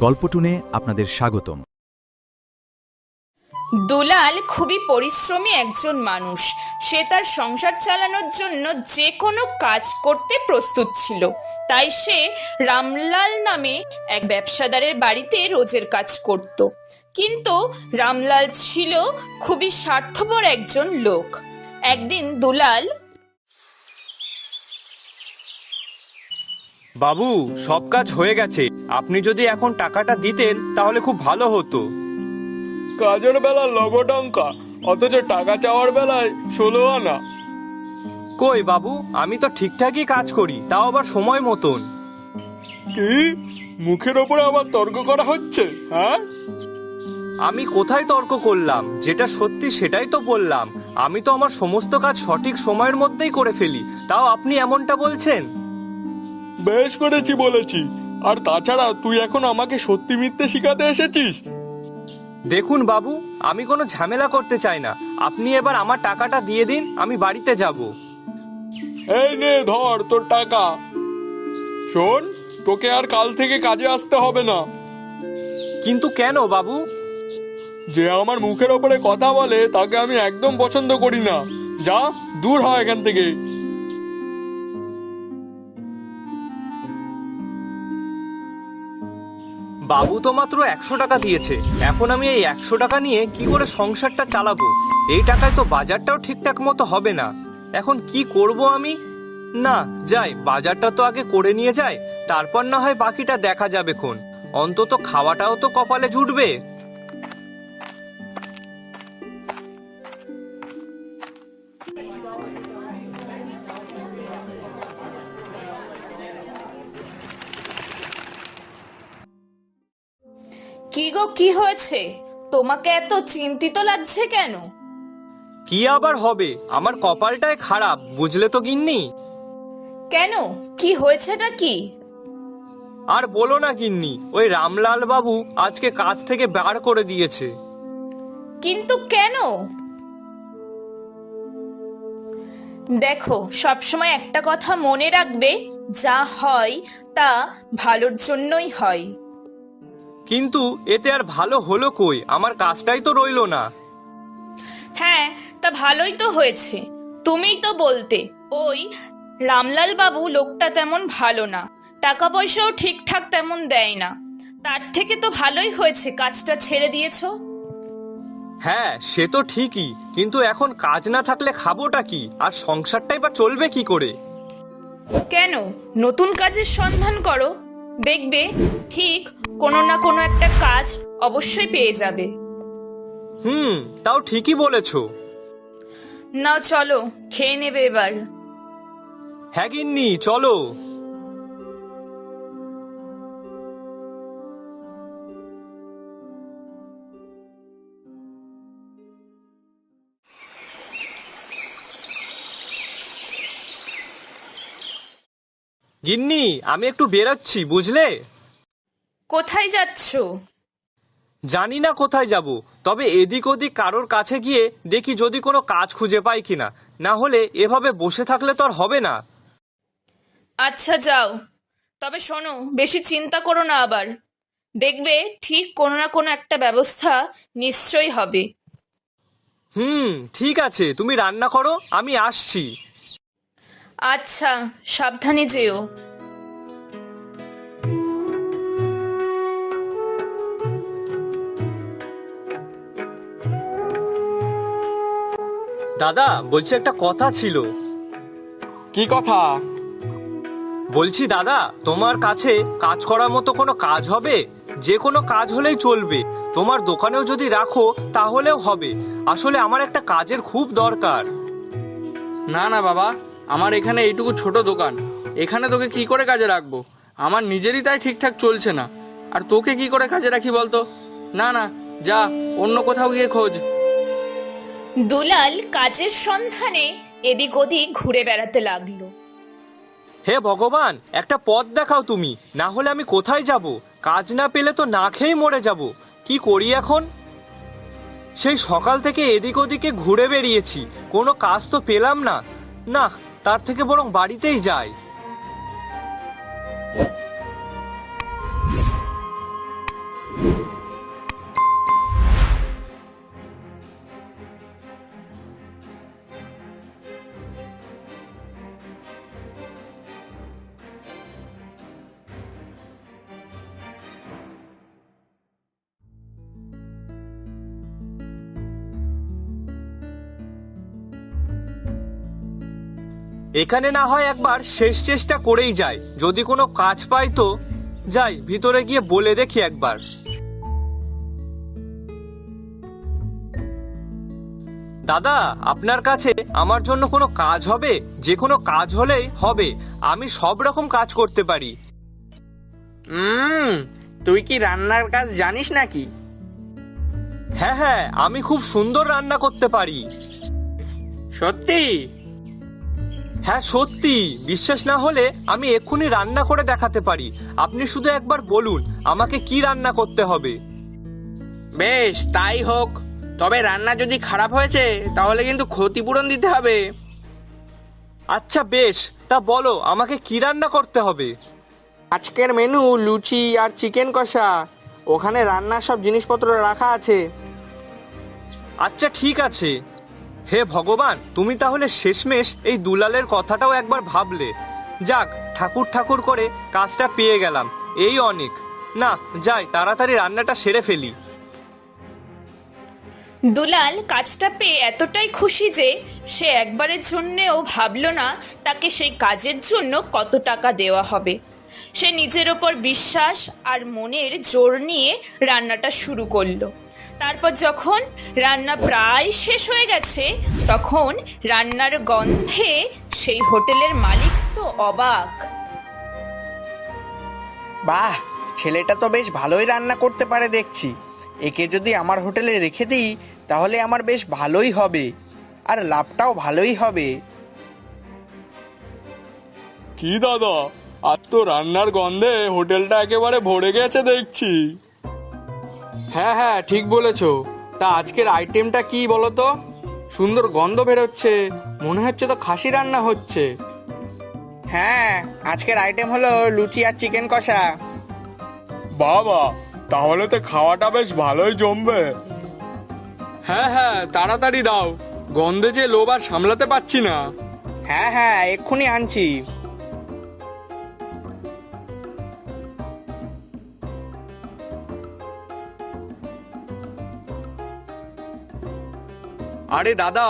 গল্পটুনে আপনাদের স্বাগতম। দুলাল খুবই পরিশ্রমী একজন মানুষ। সে তার সংসার চালানোর জন্য যে কোনো কাজ করতে প্রস্তুত ছিল। তাই সে রামলাল নামে এক ব্যবসাদারের বাড়িতে রোজের কাজ করত। কিন্তু রামলাল ছিল খুবই স্বার্থপর একজন লোক। একদিন দুলাল, বাবু, সব কাজ হয়ে গেছে, আপনি যদি এখন টাকাটা দিতেন তাহলে খুব ভালো হতো। কাজের বেলা লবডঙ্কা, অথচ টাকা চাওয়ার বেলায় 16 আনা। কই বাবু, আমি তো ঠিকঠাকই কাজ করি, তাও আবার সময় মতন। কি মুখের ওপরে আবার তর্ক করা হচ্ছে? হ্যাঁ, আমি কোথায় তর্ক করলাম? যেটা সত্যি সেটাই তো বললাম। আমি তো আমার সমস্ত কাজ সঠিক সময়ের মধ্যেই করে ফেলি, তাও আপনি এমনটা বলছেন। বেশ করেছি বলেছি। আর তাছাড়া তুই এখন আমাকে সত্যি মিথ্যে শিখাতে এসেছিস? দেখুন বাবু, আমি কোনো ঝামেলা করতে চাই না। আপনি এবার আমার টাকাটা দিয়ে দিন, আমি বাড়িতে যাব। এই নে ধর তোর টাকা। শোন, তোকে আর কাল থেকে কাজে আসতে হবে না। কিন্তু কেন বাবু? যে আমার মুখের ওপরে কথা বলে তাকে আমি একদম পছন্দ করি না। যা, দূর হয় এখান থেকে। বাবু তো মাত্র 100 টাকা দিয়েছে। এখন আমি এই 100 টাকা নিয়ে কি করে সংসারটা চালাবো? এই টাকায় তো বাজারটাও ঠিকঠাক মতো হবে না। এখন কি করব আমি? না, যাই, বাজারটা তো আগে করে নিয়ে যাই, তারপর না হয় বাকিটা দেখা যাবে খন। অন্তত খাওয়াটাও তো কপালে জুটবে। কি গো, কি হয়েছে? তোমাকে এত চিন্তিত লাগছে কেন? কি আবার হবে, আমার কপালটাই খারাপ, বুঝলে তো গিন্নি। কেন, কি হয়েছেটা কি? আর বলো না গিন্নি, ওই রামলাল বাবু আজকে কাজ থেকে বার করে দিয়েছে। কিন্তু কেন? দেখো, সবসময় একটা কথা মনে রাখবে, যা হয় তা ভালোর জন্যই হয়। কিন্তু এতে আর ভালো হলো কই? আমার কাজটাই তো রইলো না। হ্যাঁ, তা ভালোই তো হয়েছে। তুমিই তো বলতে ওই রামলাল বাবু লোকটা তেমন ভালো না, টাকা পয়সাও ঠিকঠাক তেমন দেয় না। তার থেকে তো ভালোই হয়েছে কাজটা ছেড়ে দিয়েছো। হ্যাঁ, সে তো ঠিকই, কিন্তু এখন কাজ না থাকলে খাবোটা কি, আর সংসারটাই বা চলবে কি করে? কেন, নতুন কাজের সন্ধান করো, দেখবে ঠিক কোনো না কোনো একটা কাজ অবশ্যই পেয়ে যাবে। তাও ঠিকই বলেছো। নাও চলো, খেয়ে নেবে এবার। হ্যাঁ গিন্নি, চলো। গিন্নি, আমি একটু বেরাচ্ছি, বুঝলে। কোথায় যাচ্ছো? জানি না কোথায় যাব, তবে এদিক ওদিক কারোর কাছে গিয়ে দেখি যদি কোনো কাজ খুঁজে পাই কিনা। না হলে এভাবে বসে থাকলে তো আর হবে না। আচ্ছা যাও, তবে শোনো, বেশি চিন্তা করো না আবার। দেখবে ঠিক কোনো না কোনো একটা ব্যবস্থা নিশ্চয়ই হবে। ঠিক আছে, তুমি রান্না করো, আমি আসছি। আচ্ছা, সাবধানে যেও। দাদা, বলছি একটা কথা ছিল। কি কথা? বলছি দাদা, তোমার কাছে কাজ করার মতো কোনো কাজ হবে? যে কোনো কাজ হলেই চলবে, তোমার দোকানেও যদি রাখো তাহলেও হবে। আসলে আমার একটা কাজের খুব দরকার। না না বাবা, আমার এখানে এইটুকু ছোট দোকান, এখানে তোকে কি করে কাজে রাখবো? আমার নিজেরই তাই ঠিকঠাক চলছে না, আর তোকে কি করে কাজে রাখি বলতো? না না, যা অন্য কোথাও গিয়ে খোঁজ। দুলাল কাজের সন্ধানে এদিক ওদিক ঘুরে বেড়াতে লাগলো। হে ভগবান, একটা পথ দেখাও তুমি, না হলে আমি কোথায় যাব? কাজ না পেলে তো না খেয়ে মরে যাব। কি করি এখন? সেই সকাল থেকে এদিক ওদিকে ঘুরে বেরিয়েছি, কোনো কাজ তো পেলাম না। না, তার থেকে বরং বাড়িতেই যাই। এখানে না হয় একবার শেষ চেষ্টা করেই যায়, যদি কোনো কাজ পাই তো। যাই, ভিতরে গিয়ে বলে দেখি একবার। দাদা, আপনার কাছে আমার জন্য কোনো কাজ হবে? যে কোনো কাজ হলেই হবে, আমি সব রকম কাজ করতে পারি। তুই কি রান্নার কাজ জানিস নাকি? হ্যাঁ হ্যাঁ, আমি খুব সুন্দর রান্না করতে পারি। সত্যি? হ্যাঁ সত্যি, বিশ্বাস না হলে আমি এক্ষুনি রান্না করে দেখাতে পারি। আপনি শুধু একবার বলুন আমাকে কি রান্না করতে হবে। বেশ, তাই হোক। তবে রান্না যদি খারাপ হয়েছে তাহলে কিন্তু ক্ষতিপূরণ দিতে হবে। আচ্ছা বেশ, তা বলো আমাকে কি রান্না করতে হবে। আজকের মেনু লুচি আর চিকেন কষা। ওখানে রান্নার সব জিনিসপত্র রাখা আছে। আচ্ছা ঠিক আছে। হে ভগবান, তুমি তাহলে শেষমেশ এই দুলালের কথাটাও একবার ভাবলে। যাক, ঠাকুর ঠাকুর করে কাজটা পেয়ে গেলাম, এই অনেক। না যাই, তাড়াতাড়ি রান্নাটা সেরে ফেলি। দুলাল কাজটা পেয়ে এতটাই খুশি যে সে একবারের জন্যেও ভাবলো না তাকে সেই কাজের জন্য কত টাকা দেওয়া হবে। সে নিজের ওপর বিশ্বাস আর মনের জোর নিয়ে রান্নাটা শুরু করলো। তারপর যখন রান্না প্রায় শেষ হয়ে গেছে, তখন রান্নার গন্ধে সেই হোটেলের মালিক তো অবাক। বাহ, ছেলেটা তো বেশ ভালোই রান্না করতে পারে দেখছি। একে যদি আমার হোটেলে রেখে দিই তাহলে আমার বেশ ভালোই হবে, আর লাভটাও ভালোই হবে। কি দাদা, আজ তো রান্নার গন্ধে হোটেলটা একেবারে ভরে গেছে দেখছি। হ্যাঁ হ্যাঁ, ঠিক বলেছো। তা আজকের আইটেমটা কি বলো তো? সুন্দর গন্ধ বেরোচ্ছে, মনে হচ্ছে তো খাসি রান্না হচ্ছে। হ্যাঁ, আজকের আইটেম হলো লুচি আর চিকেন কষা। বাবা, তাহলে তো খাওয়াটা বেশ ভালোই জমবে। হ্যাঁ হ্যাঁ, তাড়াতাড়ি দাও, গন্ধে যে লোভ আর সামলাতে পারছি না। হ্যাঁ হ্যাঁ, এক্ষুনি আনছি। আরে দাদা,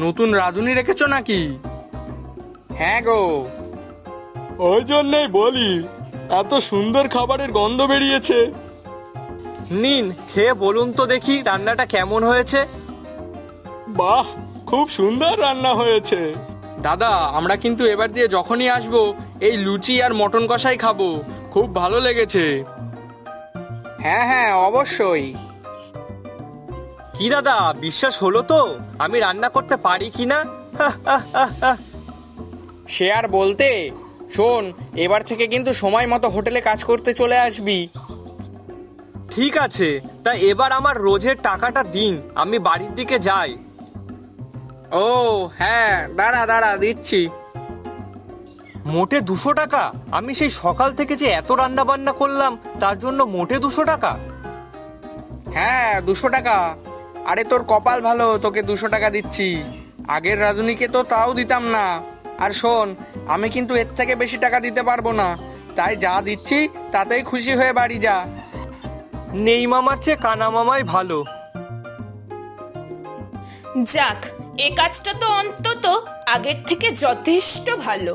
নতুন রাঁধুনি রেখেছো নাকি? হ্যাঁ গো। ওই জন্যই বলি, এত সুন্দর খাবারের গন্ধ বেরিয়েছে। নিন, খেয়ে বলুন তো দেখি রান্নাটা কেমন হয়েছে। বাহ, খুব সুন্দর রান্না হয়েছে। দাদা, আমরা কিন্তু এবার দিয়ে যখনই আসবো এই লুচি আর মটন কষাই খাবো, খুব ভালো লেগেছে। হ্যাঁ হ্যাঁ, অবশ্যই। কি দাদা, বিশ্বাস হলো তো আমি রান্না করতে পারি কিনা? সে আর বলতে। শোন, এবার থেকে কিন্তু সময় মতো হোটেলে কাজ করতে চলে আসবি। ঠিক আছে, তা এবার আমার রোজের টাকাটা দিন, আমি বাড়ির দিকে যাই। ও হ্যাঁ, দাঁড়া দাঁড়া, দিচ্ছি। মোটে 200 টাকা? আমি সেই সকাল থেকে যে এত রান্না বান্না করলাম তার জন্য মোটে 200 টাকা? হ্যাঁ, 200 টাকা। আরে তোর কপাল ভালো, তোকে 200 টাকা দিচ্ছি। আগের রাঁধুনিকে তো তাও দিতাম না। আর শোন, আমি কিন্তু এর থেকে বেশি টাকা দিতে পারবো না, তাই যা দিচ্ছি তাতেই খুশি হয়ে বাড়ি যা। নেই মামার চেয়ে কানা মামাই ভালো। যাক, এ কাজটা তো অন্তত আগের থেকে যথেষ্ট ভালো।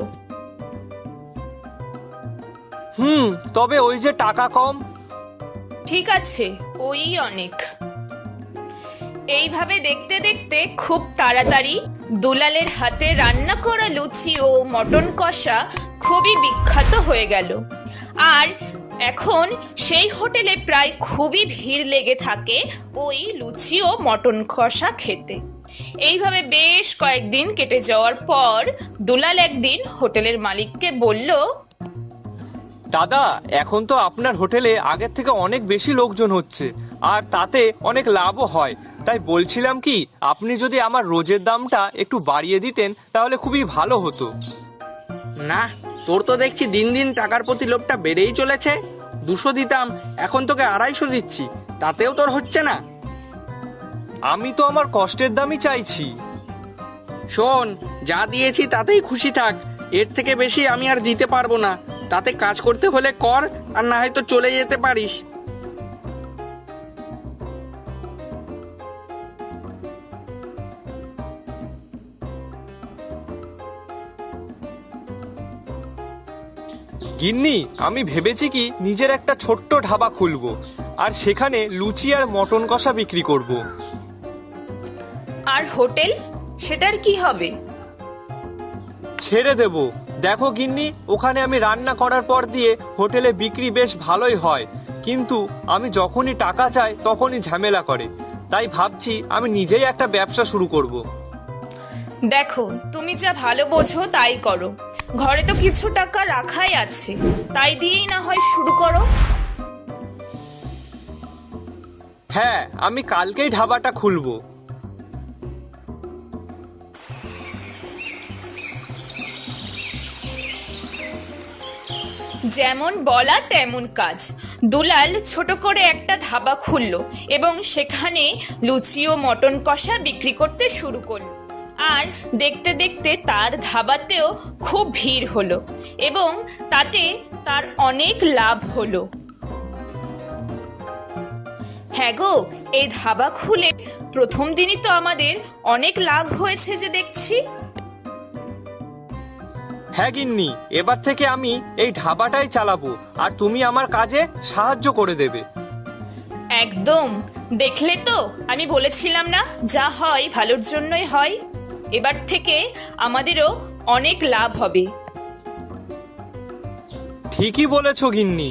তবে ওই যে টাকা কম। ঠিক আছে, ওই অনেক। এইভাবে দেখতে দেখতে খুব তাড়াতাড়ি দুলালের হাতে রান্না করা লুচি ও মটন কষা খুবই বিখ্যাত হয়ে গেল। আর এখন সেই হোটেলে প্রায় খুবই ভিড় লেগে থাকে ওই লুচি ও মটন কষা খেতে। এইভাবে বেশ কয়েকদিন কেটে যাওয়ার পর দুলাল একদিন হোটেলের মালিককে বলল, দাদা, এখন তো আপনার হোটেলে আগের থেকে অনেক বেশি লোকজন হচ্ছে, আর তাতে অনেক লাভও হয়। তাই বলছিলাম কি, আপনি যদি আমার রোজের দামটা একটু বাড়িয়ে দিতেন তাহলে খুবই ভালো হতো। না, তোর তো দেখছি দিন দিন টাকার প্রতি লোভটা বেড়েই চলেছে। 200 দিতাম, এখন তোকে 250 দিচ্ছি, তাতেও তোর হচ্ছে না। আমি তো আমার কষ্টের দামই চাইছি। শোন, যা দিয়েছি তাতেই খুশি থাক, এর থেকে বেশি আমি আর দিতে পারবো না। তাতে কাজ করতে হলে কর, আর না হয়তো চলে যেতে পারিস। গিন্নি, আমি ভেবেছি কি নিজের একটা ছোট্ট ধাবা খুলবো আর সেখানে লুচি আর মটন কষা বিক্রি করব। আর হোটেল, সেটার কি হবে? ছেড়ে দেব। দেখো গিন্নি, ওখানে আমি রান্না করার পর দিয়ে হোটেলে বিক্রি বেশ ভালোই হয়, কিন্তু আমি যখনই টাকা চাই তখনই ঝামেলা করে। তাই ভাবছি আমি নিজেই একটা ব্যবসা শুরু করব। দেখো, তুমি যা ভালো বোঝো তাই করো। ঘরে তো কিছু টাকা রাখাই আছে, তাই দিয়েই না হয় শুরু করো। হ্যাঁ, আমি কালকেই ধাবাটা খুলবো। যেমন বলা তেমন কাজ। দুলাল ছোট করে একটা ধাবা খুললো এবং সেখানে লুচি ও মটন কষা বিক্রি করতে শুরু করলো। আর দেখতে দেখতে তার ধাবাতেও খুব ভিড় হলো এবং তাতে তার অনেক লাভ হলো। হ্যাঁ গো, এই ধাবা খুলে প্রথম দিনই তো আমাদের অনেক লাভ হয়েছে যে দেখছি। হ্যাঁ গিন্নি, এবার থেকে আমি এই ধাবাটাই চালাবো আর তুমি আমার কাজে সাহায্য করে দেবে। একদম, দেখলে তো আমি বলেছিলাম না, যা হয় ভালোর জন্যই হয়। এবার থেকে আমাদেরও অনেক লাভ হবে। ঠিকই বলেছো গিন্নি।